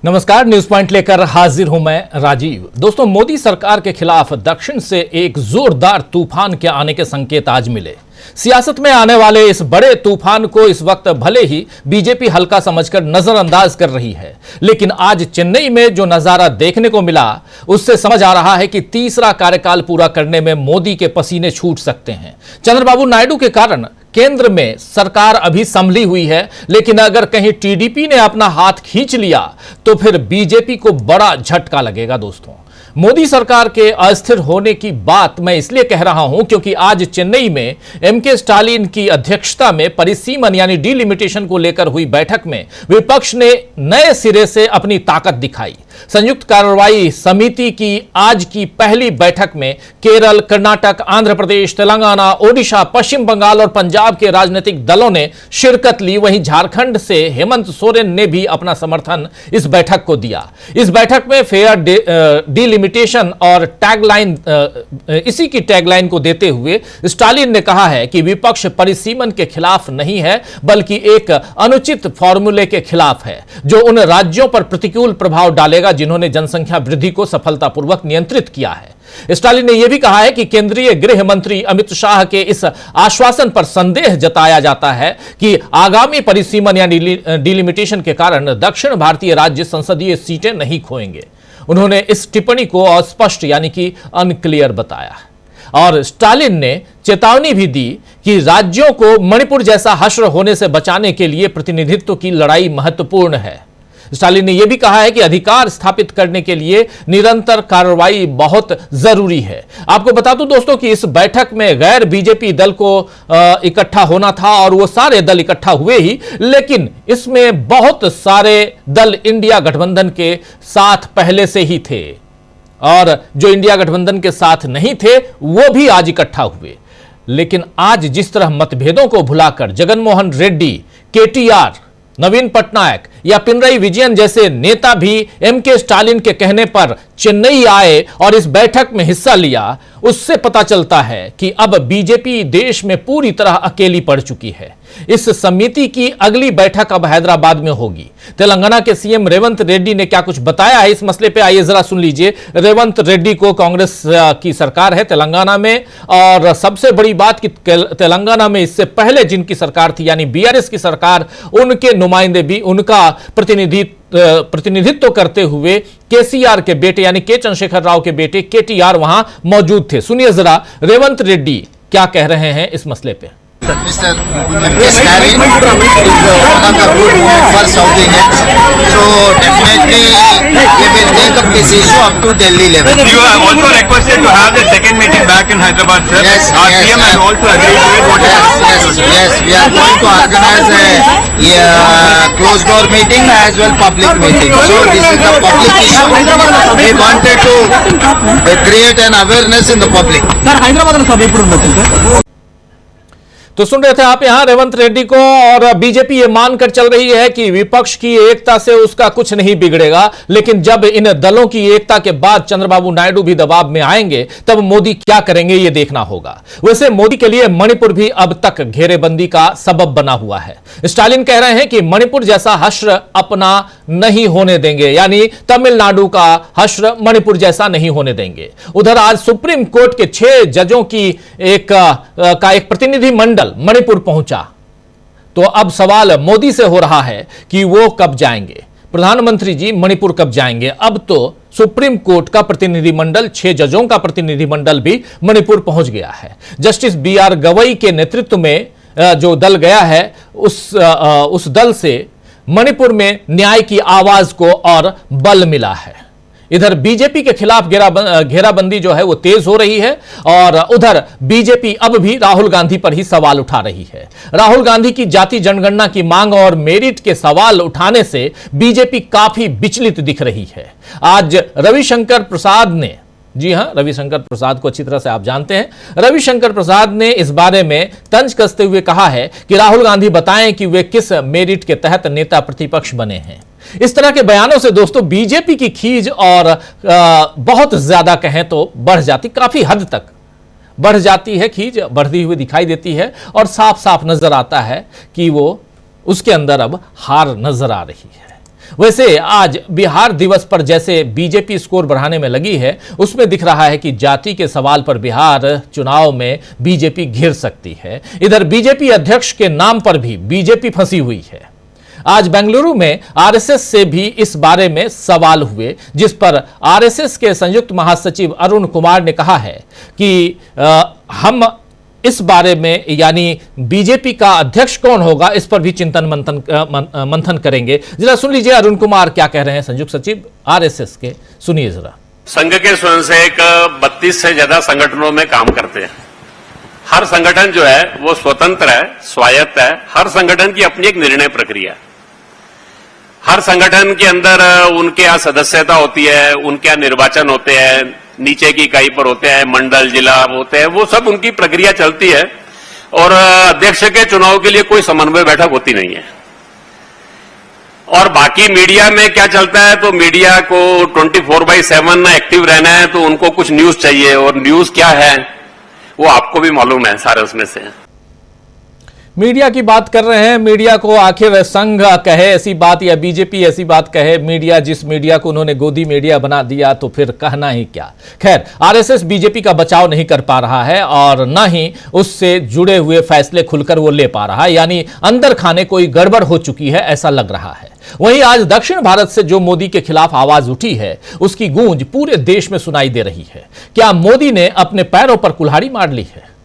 नमस्कार, news point लेकर हाजिर हूं मैं राजीव। दोस्तों, मोदी सरकार के खिलाफ दक्षिण से एक जोरदार तूफान के आने के संकेत आज मिले। सियासत में आने वाले इस बड़े तूफान को इस वक्त भले ही बीजेपी हल्का समझकर नजरअंदाज कर रही है, लेकिन आज चेन्नई में जो नजारा देखने को मिला उससे समझ आ रहा है कि तीसरा कार्यकाल पूरा करने में मोदी के पसीने छूट सकते हैं। चंद्रबाबू नायडू के कारण केंद्र में सरकार अभी संभली हुई है, लेकिन अगर कहीं टीडीपी ने अपना हाथ खींच लिया तो फिर बीजेपी को बड़ा झटका लगेगा। दोस्तों, मोदी सरकार के अस्थिर होने की बात मैं इसलिए कह रहा हूं क्योंकि आज चेन्नई में एमके स्टालिन की अध्यक्षता में परिसीमन यानी डिलिमिटेशन को लेकर हुई बैठक में विपक्ष ने नए सिरे से अपनी ताकत दिखाई। संयुक्त कार्रवाई समिति की आज की पहली बैठक में केरल, कर्नाटक, आंध्र प्रदेश, तेलंगाना, ओडिशा, पश्चिम बंगाल और पंजाब के राजनीतिक दलों ने शिरकत ली। वहीं झारखंड से हेमंत सोरेन ने भी अपना समर्थन इस बैठक को दिया। इस बैठक में फेयर डिलिमिटेशन और टैगलाइन, इसी की टैगलाइन को देते हुए स्टालिन ने कहा है कि विपक्ष परिसीमन के खिलाफ नहीं है बल्कि एक अनुचित फॉर्मूले के खिलाफ है जो उन राज्यों पर प्रतिकूल प्रभाव डालेगा जिन्होंने जनसंख्या वृद्धि को सफलतापूर्वक नियंत्रित किया है। स्टालिन ने यह भी कहा है कि केंद्रीय गृह मंत्री अमित शाह के इस आश्वासन पर संदेह जताया जाता है कि आगामी परिसीमन यानी डिलिमिटेशन के कारण दक्षिण भारतीय राज्य संसदीय सीटें नहीं खोएंगे। उन्होंने इस टिप्पणी को अस्पष्ट यानी कि अनक्लियर बताया और स्टालिन ने चेतावनी भी दी कि राज्यों को मणिपुर जैसा हश्र होने से बचाने के लिए प्रतिनिधित्व की लड़ाई महत्वपूर्ण है। स्टालिन ने यह भी कहा है कि अधिकार स्थापित करने के लिए निरंतर कार्रवाई बहुत जरूरी है। आपको बता दूं दोस्तों कि इस बैठक में गैर बीजेपी दल को इकट्ठा होना था और वो सारे दल इकट्ठा हुए ही, लेकिन इसमें बहुत सारे दल इंडिया गठबंधन के साथ पहले से ही थे और जो इंडिया गठबंधन के साथ नहीं थे वो भी आज इकट्ठा हुए। लेकिन आज जिस तरह मतभेदों को भुलाकर जगनमोहन रेड्डी, केटीआर, नवीन पटनायक या पिनरई विजयन जैसे नेता भी एमके स्टालिन के कहने पर चेन्नई आए और इस बैठक में हिस्सा लिया, उससे पता चलता है कि अब बीजेपी देश में पूरी तरह अकेली पड़ चुकी है। इस समिति की अगली बैठक अब हैदराबाद में होगी। तेलंगाना के सीएम रेवंत रेड्डी ने क्या कुछ बताया है इस मसले पे, आइए जरा सुन लीजिए। रेवंत रेड्डी को कांग्रेस की सरकार है तेलंगाना में, और सबसे बड़ी बात कि तेलंगाना में इससे पहले जिनकी सरकार थी यानी बीआरएस की सरकार, उनके नुमाइंदे भी उनका प्रतिनिधित्व करते हुए केसीआर के बेटे यानी के चंद्रशेखर राव के बेटे केटीआर वहां मौजूद थे। सुनिए जरा रेवंत रेड्डी क्या कह रहे हैं इस मसले पे। Mr. M.K. Stalin is one of the good movement for South Indians. So definitely we will take up this issue up to Delhi level. You are also requested to have the second meeting back in Hyderabad, sir. Yes, Our yes, PM has also agreed to it. What yes, we are going to organize a closed door meeting as well public meeting. So this is the public issue. We wanted to create an awareness in the public. तो सुन रहे थे आप यहां रेवंत रेड्डी को, और BJP ये मानकर चल रही है कि विपक्ष की एकता से उसका कुछ नहीं बिगड़ेगा, लेकिन जब इन दलों की एकता के बाद चंद्रबाबू नायडू भी दबाव में आएंगे तब मोदी क्या करेंगे ये देखना होगा। वैसे मोदी के लिए मणिपुर भी अब तक घेरेबंदी का सबब बना हुआ है। स्टालिन कह रहे हैं कि मणिपुर जैसा हश्र अपना नहीं होने देंगे, यानी तमिलनाडु का हश्र मणिपुर जैसा नहीं होने देंगे। उधर आज सुप्रीम कोर्ट के 6 जजों की एक प्रतिनिधि मंडल मणिपुर पहुंचा, तो अब सवाल मोदी से हो रहा है कि वो कब जाएंगे, प्रधानमंत्री जी मणिपुर कब जाएंगे। अब तो सुप्रीम कोर्ट का प्रतिनिधिमंडल, 6 जजों का प्रतिनिधिमंडल भी मणिपुर पहुंच गया है। जस्टिस बीआर गवई के नेतृत्व में जो दल गया है उस दल से मणिपुर में न्याय की आवाज को और बल मिला है। इधर बीजेपी के खिलाफ घेराबंदी जो है वो तेज हो रही है, और उधर बीजेपी अब भी राहुल गांधी पर ही सवाल उठा रही है। राहुल गांधी की जाति जनगणना की मांग और मेरिट के सवाल उठाने से बीजेपी काफी विचलित दिख रही है। आज रविशंकर प्रसाद ने, जी हां, रविशंकर प्रसाद को अच्छी तरह से आप जानते हैं, रविशंकर प्रसाद ने इस बारे में तंज कसते हुए कहा है कि राहुल गांधी बताएं कि वे किस मेरिट के तहत नेता प्रतिपक्ष बने हैं। इस तरह के बयानों से दोस्तों बीजेपी की खींच और बहुत ज्यादा कहें तो बढ़ जाती, काफी हद तक बढ़ जाती है, खींच बढ़ती हुई दिखाई देती है और साफ साफ नजर आता है कि वो उसके अंदर अब हार नजर आ रही है। वैसे आज बिहार दिवस पर जैसे बीजेपी स्कोर बढ़ाने में लगी है, उसमें दिख रहा है कि जाति के सवाल पर बिहार चुनाव में बीजेपी घिर सकती है। इधर बीजेपी अध्यक्ष के नाम पर भी बीजेपी फंसी हुई है। आज बेंगलुरु में आरएसएस से भी इस बारे में सवाल हुए, जिस पर आरएसएस के संयुक्त महासचिव अरुण कुमार ने कहा है कि हम इस बारे में यानी बीजेपी का अध्यक्ष कौन होगा इस पर भी चिंतन मंथन करेंगे। जरा सुन लीजिए अरुण कुमार क्या कह रहे हैं, संयुक्त सचिव आरएसएस के, सुनिए जरा। संघ के स्वयंसेवक 32 से ज्यादा संगठनों में काम करते हैं। हर संगठन जो है वो स्वतंत्र है, स्वायत्त है। हर संगठन की अपनी एक निर्णय प्रक्रिया है। हर संगठन के अंदर उनके यहाँ सदस्यता होती है, उनके यहाँ निर्वाचन होते हैं, नीचे की इकाई पर होते हैं, मंडल जिला होते हैं, वो सब उनकी प्रक्रिया चलती है। और अध्यक्ष के चुनाव के लिए कोई समन्वय बैठक होती नहीं है। और बाकी मीडिया में क्या चलता है, तो मीडिया को 24/7 एक्टिव रहना है, तो उनको कुछ न्यूज चाहिए, और न्यूज क्या है वो आपको भी मालूम है सारे उसमें से। मीडिया की बात कर रहे हैं। मीडिया को आखिर संघ कहे ऐसी बात या बीजेपी ऐसी बात कहे, मीडिया जिस मीडिया को उन्होंने गोदी मीडिया बना दिया तो फिर कहना ही क्या। खैर, आरएसएस बीजेपी का बचाव नहीं कर पा रहा है और न ही उससे जुड़े हुए फैसले खुलकर वो ले पा रहा है, यानी अंदर खाने कोई गड़बड़ हो चुकी है ऐसा लग रहा है। वहीं आज दक्षिण भारत से जो मोदी के खिलाफ आवाज उठी है उसकी गूंज पूरे देश में सुनाई दे रही है। क्या मोदी ने अपने पैरों पर कुल्हाड़ी मार ली है?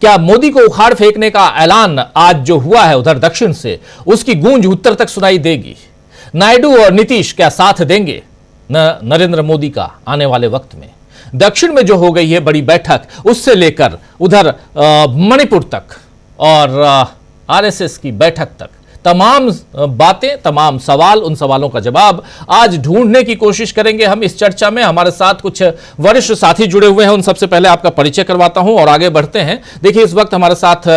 क्या मोदी को उखाड़ फेंकने का ऐलान आज जो हुआ है उधर दक्षिण से, उसकी गूंज उत्तर तक सुनाई देगी? नायडू और नीतीश क्या साथ देंगे नरेंद्र मोदी का आने वाले वक्त में? दक्षिण में जो हो गई है बड़ी बैठक, उससे लेकर उधर मणिपुर तक और आरएसएस की बैठक तक, तमाम बातें, तमाम सवाल, उन सवालों का जवाब आज ढूंढने की कोशिश करेंगे हम इस चर्चा में। हमारे साथ कुछ वरिष्ठ साथी जुड़े हुए हैं, उन सबसे पहले आपका परिचय करवाता हूं और आगे बढ़ते हैं। देखिए, इस वक्त हमारे साथ